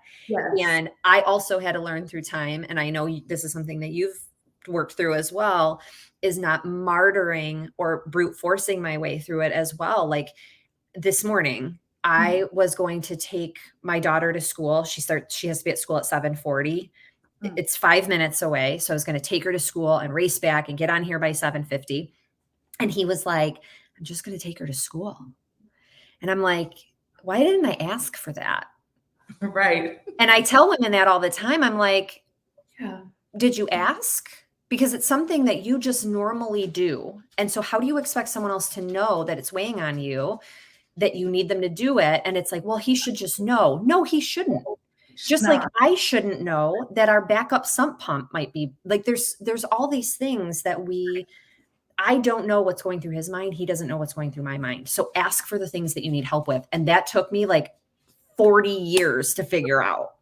And I also had to learn through time, and I know this is something that you've worked through as well, is not martyring or brute forcing my way through it as well. Like this morning, I was going to take my daughter to school. She has to be at school at 7:40. It's 5 minutes away. So I was going to take her to school and race back and get on here by 7:50. And he was like, I'm just going to take her to school. And I'm like, why didn't I ask for that? Right. And I tell women that all the time. I'm like, did you ask? Because it's something that you just normally do. And so how do you expect someone else to know that it's weighing on you, that you need them to do it? And it's like, well, he should just know. No, he shouldn't. Just like I shouldn't know that our backup sump pump might be like, there's all these things that I don't know what's going through his mind. He doesn't know what's going through my mind. So ask for the things that you need help with. And that took me like 40 years to figure out.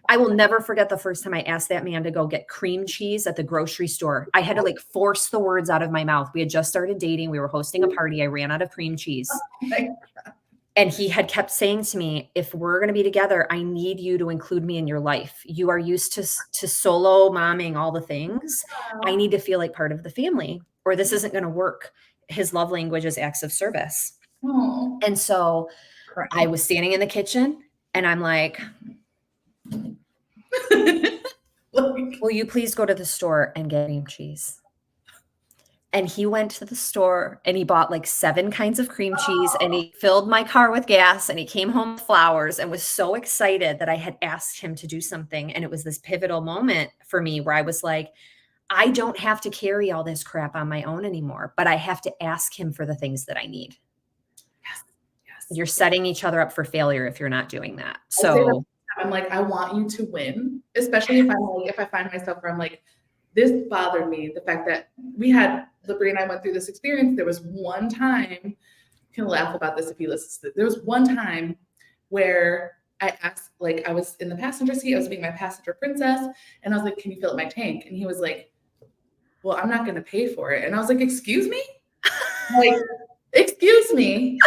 I will never forget the first time I asked that man to go get cream cheese at the grocery store. I had to like force the words out of my mouth. We had just started dating. We were hosting a party. I ran out of cream cheese. And he had kept saying to me, if we're going to be together, I need you to include me in your life. You are used to solo momming all the things. I need to feel like part of the family, or this isn't going to work. His love language is acts of service. And so I was standing in the kitchen and I'm like, will you please go to the store and get cream cheese? And he went to the store and he bought like 7 kinds of cream cheese and he filled my car with gas and he came home with flowers and was so excited that I had asked him to do something. And it was this pivotal moment for me where I was like, I don't have to carry all this crap on my own anymore, but I have to ask him for the things that I need. You're setting each other up for failure if you're not doing that. So I'm like, I want you to win, especially if I find myself where I'm like, this bothered me. The fact that Libri and I went through this experience. There was one time, he'll laugh about this if he listens to this. There was one time where I asked, like I was in the passenger seat, I was being my passenger princess. And I was like, can you fill up my tank? And he was like, well, I'm not going to pay for it. And I was like, excuse me? Like, excuse me.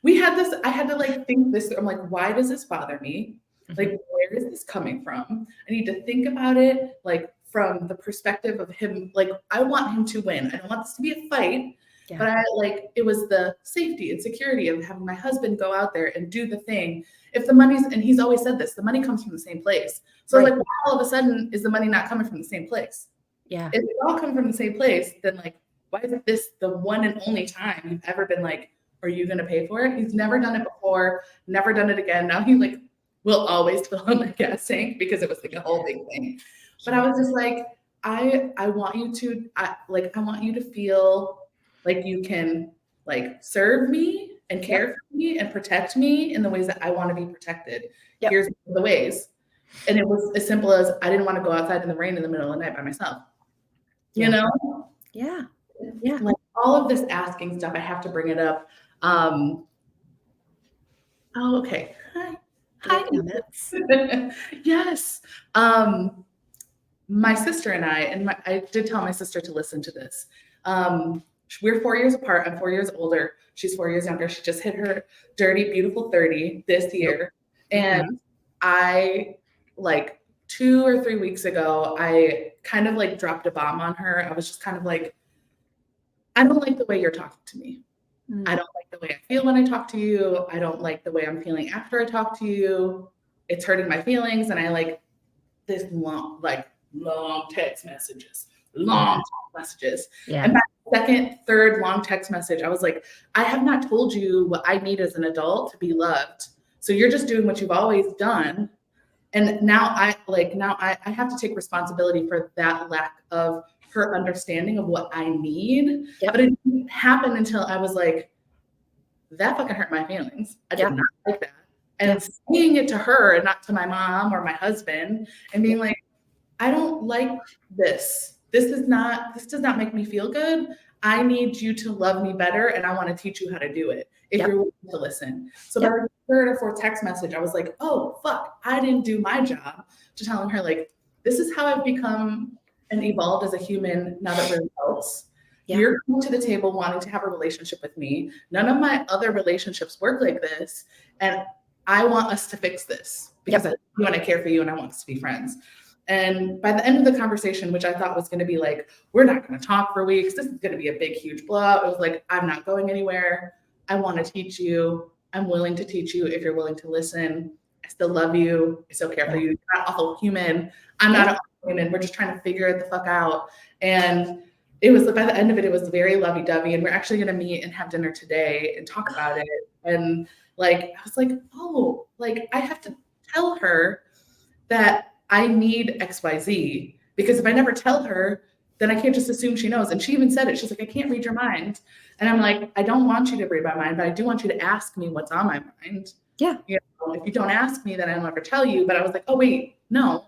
We had this, I had to like think this, I'm like, why does this bother me? Like, where is this coming from? I need to think about it, like, from the perspective of him. Like, I want him to win. I don't want this to be a fight, but I like, it was the safety and security of having my husband go out there and do the thing. If the money's, and he's always said this, the money comes from the same place. So like, why all of a sudden is the money not coming from the same place? Yeah. If it all come from the same place, then like, why is this the one and only time you've ever been like, are you going to pay for it? He's never done it before, never done it again. Now he like will always fill in the gas tank because it was like a whole big thing. But I was just like, I want you to, I want you to feel like you can like serve me and care for me and protect me in the ways that I want to be protected. Here's the ways. And it was as simple as I didn't want to go outside in the rain in the middle of the night by myself. You know? Yeah. Like all of this asking stuff, I have to bring it up. Oh, okay. Hi. Yes. My sister and I did tell my sister to listen to this. We're 4 years apart. I'm 4 years older. She's 4 years younger. She just hit her dirty, beautiful 30 this year. And I, like 2 or 3 weeks ago, I kind of like dropped a bomb on her. I was just kind of like, I don't like the way you're talking to me. I don't like the way I feel when I talk to you. I don't like the way I'm feeling after I talk to you. It's hurting my feelings. And I like this long text messages, long messages. Yeah. And by the second, third long text message, I was like, I have not told you what I need as an adult to be loved. So you're just doing what you've always done. And now I have to take responsibility for that lack of her understanding of what I need. But it didn't happen until I was like, that fucking hurt my feelings. I did not like that. And saying it to her and not to my mom or my husband and being like, I don't like this. This does not make me feel good. I need you to love me better and I want to teach you how to do it if you're willing to listen. So by the third or fourth text message, I was like, oh, fuck, I didn't do my job to telling her like, this is how I've become and evolved as a human now that we're adults. You're coming to the table wanting to have a relationship with me. None of my other relationships work like this. And I want us to fix this because I love you and I care for you and I want us to be friends. And by the end of the conversation, which I thought was going to be like, we're not going to talk for weeks. This is going to be a big, huge blowout. It was like, I'm not going anywhere. I want to teach you. I'm willing to teach you if you're willing to listen. I still love you. I still care for you. You're not an awful human. I'm not an awful human. We're just trying to figure it the fuck out. And it was, by the end of it, it was very lovey-dovey. And we're actually going to meet and have dinner today and talk about it. And like, I was like, oh, like I have to tell her that I need XYZ, because if I never tell her, then I can't just assume she knows. And she even said it. She's like, I can't read your mind. And I'm like, I don't want you to read my mind, but I do want you to ask me what's on my mind. Yeah. You know, if you don't ask me, then I'll never tell you. But I was like, oh, wait, no.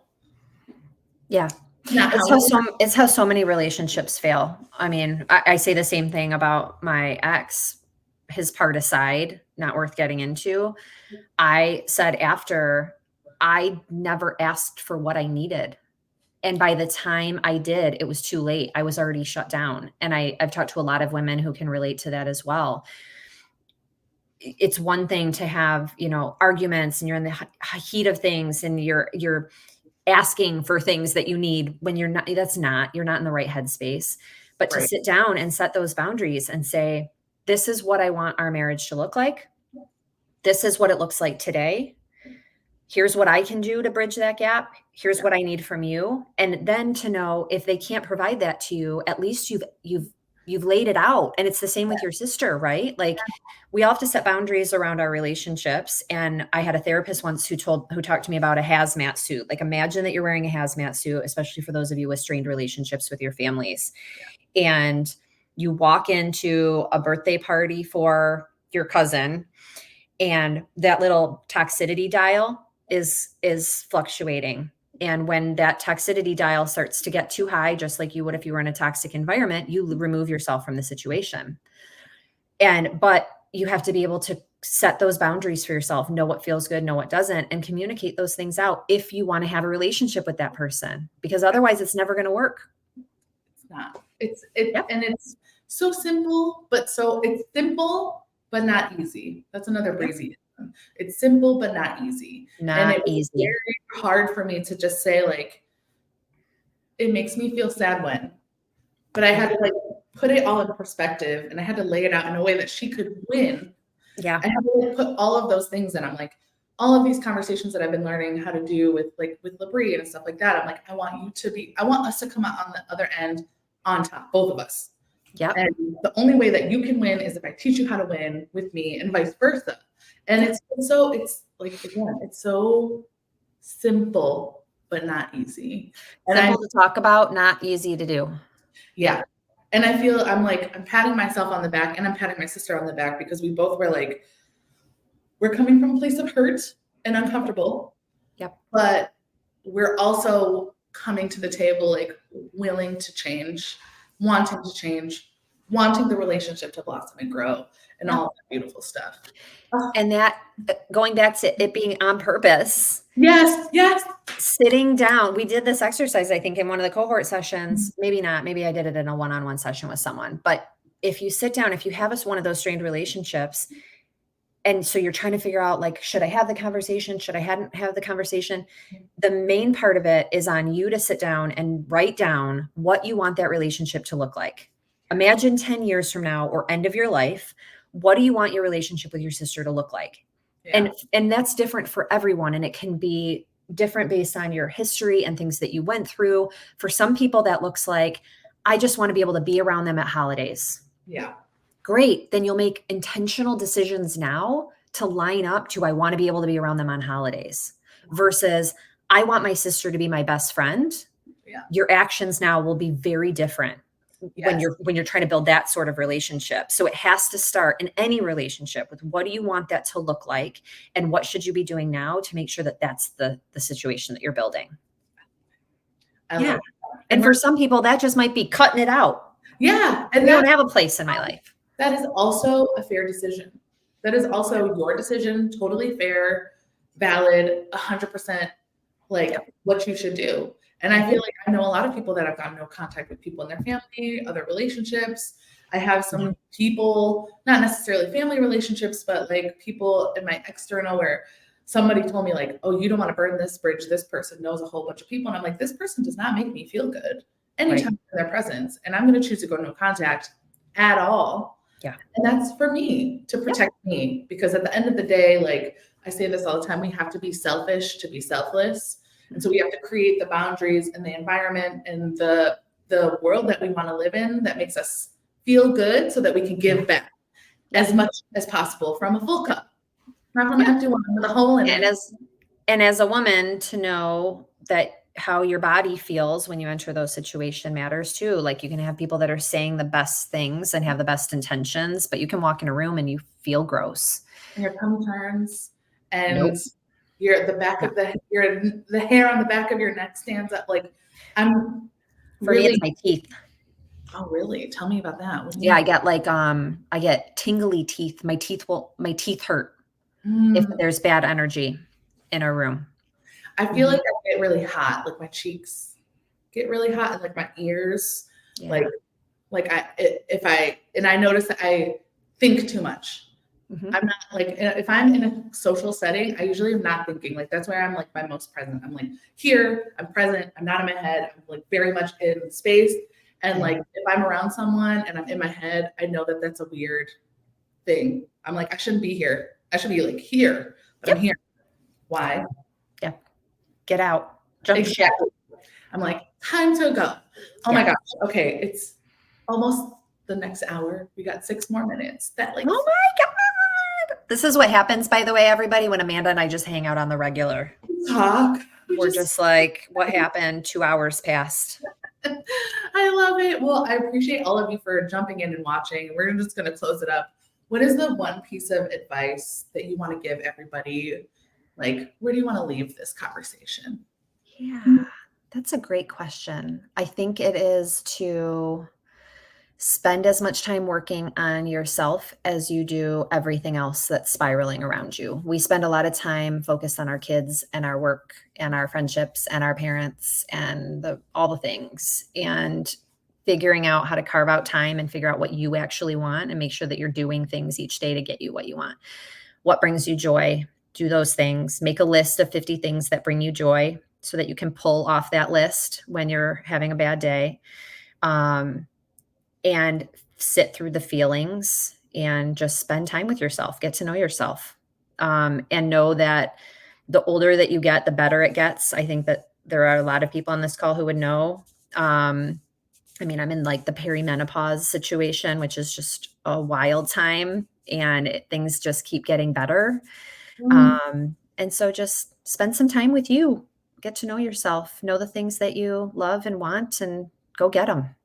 Yeah. It's how so many relationships fail. I mean, I say the same thing about my ex, his part aside, not worth getting into. I said after, I never asked for what I needed. And by the time I did, it was too late. I was already shut down. And I've talked to a lot of women who can relate to that as well. It's one thing to have, arguments and you're in the heat of things and you're asking for things that you need when you're not in the right headspace. But to sit down and set those boundaries and say, this is what I want our marriage to look like. This is what it looks like today. Here's what I can do to bridge that gap. Here's what I need from you. And then to know if they can't provide that to you, at least you've laid it out. And it's the same with your sister, right? Like we all have to set boundaries around our relationships. And I had a therapist once who talked to me about a hazmat suit. Like imagine that you're wearing a hazmat suit, especially for those of you with strained relationships with your families. And you walk into a birthday party for your cousin and that little toxicity dial is fluctuating. And when that toxicity dial starts to get too high, just like you would if you were in a toxic environment, you remove yourself from the situation. But you have to be able to set those boundaries for yourself, know what feels good, know what doesn't, and communicate those things out if you want to have a relationship with that person, because otherwise it's never going to work. not. It's so simple, but it's simple, but not easy. That's another breezy. It's simple, but not easy. And it was very hard for me to just say, like, it makes me feel sad when, but I had to like put it all in perspective, and I had to lay it out in a way that she could win. Yeah. I had to like put all of those things in. I'm like, all of these conversations that I've been learning how to do with Labrie and stuff like that. I'm like, I want us to come out on the other end on top, both of us. Yeah. And the only way that you can win is if I teach you how to win with me, and vice versa. And it's like, again, it's so simple, but not easy. And simple to talk about, not easy to do. Yeah. And I feel I'm patting myself on the back, and I'm patting my sister on the back, because we both were like, we're coming from a place of hurt and uncomfortable. Yep. But we're also coming to the table like willing to change, wanting to change, wanting the relationship to blossom and grow, and all that beautiful stuff. And that, going back to it being on purpose. Yes. Sitting down. We did this exercise, I think, in one of the cohort sessions. Maybe not. Maybe I did it in a one-on-one session with someone. But if you sit down, if you have one of those strained relationships, and so you're trying to figure out, like, should I have the conversation? Should I hadn't have the conversation? The main part of it is on you to sit down and write down what you want that relationship to look like. Imagine 10 years from now, or end of your life, what do you want your relationship with your sister to look like? Yeah. And that's different for everyone. And it can be different based on your history and things that you went through. For some people, that looks like, I just want to be able to be around them at holidays. Yeah. Great. Then you'll make intentional decisions now to line up to, I want to be able to be around them on holidays, versus I want my sister to be my best friend. Yeah. Your actions now will be very different. Yes. when you're trying to build that sort of relationship. So it has to start in any relationship with, what do you want that to look like? And what should you be doing now to make sure that that's the situation that you're building? Yeah. And for some people, that just might be cutting it out. Yeah. And they don't have a place in my life. That is also a fair decision. That is also your decision. Totally fair, valid, 100% like what you should do. And I feel like I know a lot of people that have gotten no contact with people in their family, other relationships. I have some people, not necessarily family relationships, but like people in my external, where somebody told me like, oh, you don't want to burn this bridge. This person knows a whole bunch of people. And I'm like, this person does not make me feel good anytime in their presence. And I'm going to choose to go no contact at all. Yeah. And that's for me, to protect me, because at the end of the day, like I say this all the time, we have to be selfish to be selfless. And so we have to create the boundaries and the environment and the world that we want to live in that makes us feel good, so that we can give back as much as possible from a full cup, not from an empty one with a hole in it. And as a woman, to know that how your body feels when you enter those situations matters too. Like, you can have people that are saying the best things and have the best intentions, but you can walk in a room and you feel gross. And your tongue turns, and you're at the back of the hair on the back of your neck stands up. Like, for me, it's my teeth. Oh, really? Tell me about that. Yeah, I get like, I get tingly teeth. My teeth hurt if there's bad energy in a room. I feel like I get really hot. Like my cheeks get really hot, and like my ears, I notice that I think too much. I'm not like, if I'm in a social setting, I usually am not thinking. Like, that's where I'm like my most present. I'm like here, I'm present. I'm not in my head. I'm like very much in space. And like, if I'm around someone and I'm in my head, I know that that's a weird thing. I'm like, I shouldn't be here. I should be like here, but I'm here. Why? Yeah. Get out. Jump ship. I'm like, time to go. Oh my gosh. Okay. It's almost the next hour. We got 6 more minutes. Oh my God. This is what happens, by the way, everybody, when Amanda and I just hang out on the regular. Talk. We're just like, what happened? 2 hours passed. I love it. Well, I appreciate all of you for jumping in and watching. We're just going to close it up. What is the one piece of advice that you want to give everybody? Like, where do you want to leave this conversation? Yeah, that's a great question. I think it is to spend as much time working on yourself as you do everything else that's spiraling around you. We spend a lot of time focused on our kids and our work and our friendships and our parents and all the things. And figuring out how to carve out time and figure out what you actually want and make sure that you're doing things each day to get you what you want. What brings you joy? Do those things. Make a list of 50 things that bring you joy so that you can pull off that list when you're having a bad day. And sit through the feelings and just spend time with yourself, get to know yourself, and know that the older that you get, the better it gets. I think that there are a lot of people on this call who would know. I mean, I'm in like the perimenopause situation, which is just a wild time, and things just keep getting better. And so just spend some time with you, get to know yourself, know the things that you love and want, and go get them.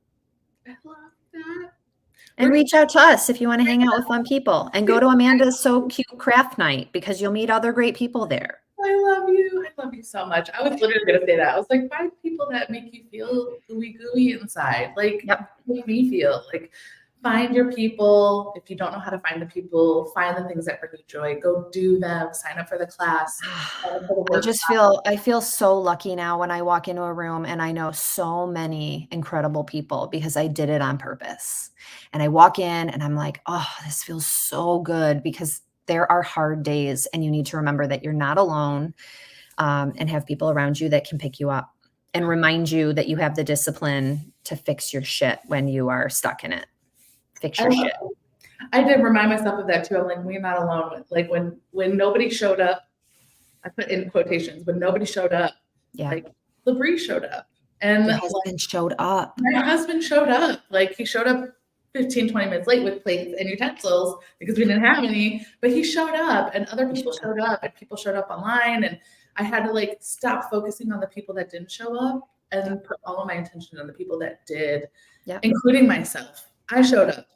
I love that. And reach out to us if you want to hang out with fun people, and go to Amanda's So Cute Craft Night because you'll meet other great people there. I love you. I love you so much. I was literally going to say that. I was like, find people that make you feel ooey gooey inside. Like, make me feel like, find your people. If you don't know how to find the people, find the things that bring you joy. Go do them. Sign up for the class. I feel so lucky now when I walk into a room and I know so many incredible people because I did it on purpose. And I walk in and I'm like, oh, this feels so good, because there are hard days and you need to remember that you're not alone, and have people around you that can pick you up and remind you that you have the discipline to fix your shit when you are stuck in it. Fix your shit. I did remind myself of that too. I'm like, we're not alone. Like when nobody showed up, I put in quotations, when nobody showed up, like Labrie showed up. And my husband showed up. My husband showed up. Like, he showed up 15, 20 minutes late with plates and utensils because we didn't have any, but he showed up, and other people showed up, and people showed up online. And I had to like stop focusing on the people that didn't show up and put all of my attention on the people that did, including myself. I showed up.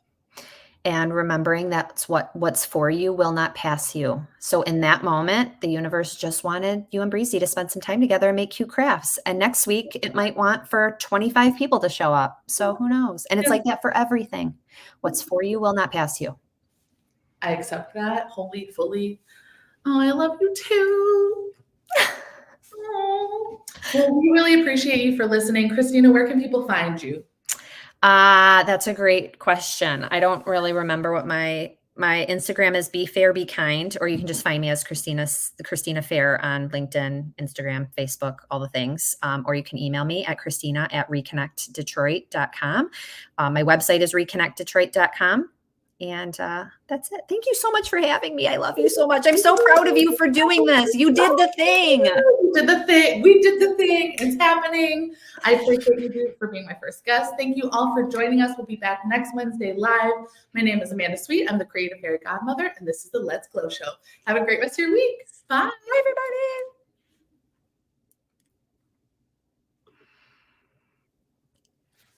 And remembering that's what's for you will not pass you. So in that moment, the universe just wanted you and Breezy to spend some time together and make cute crafts. And next week, it might want for 25 people to show up. So who knows? And it's like that for everything. What's for you will not pass you. I accept that wholly, fully. Oh, I love you too. Oh. Well, we really appreciate you for listening. Christina, where can people find you? That's a great question. I don't really remember what my Instagram is. Be Fair, Be Kind, or you can just find me as Christina Fair on LinkedIn, Instagram, Facebook, all the things. Or you can email me at Christina@reconnectdetroit.com. My website is reconnectdetroit.com. And that's it. Thank you so much for having me. I love you so much. I'm so proud of you for doing this. You did the thing. You did the thing. We did the thing. It's happening. I appreciate you for being my first guest. Thank you all for joining us. We'll be back next Wednesday live. My name is Amanda Sweet. I'm the Creative Fairy Godmother, and this is the Let's Glow Show. Have a great rest of your week. Bye, everybody.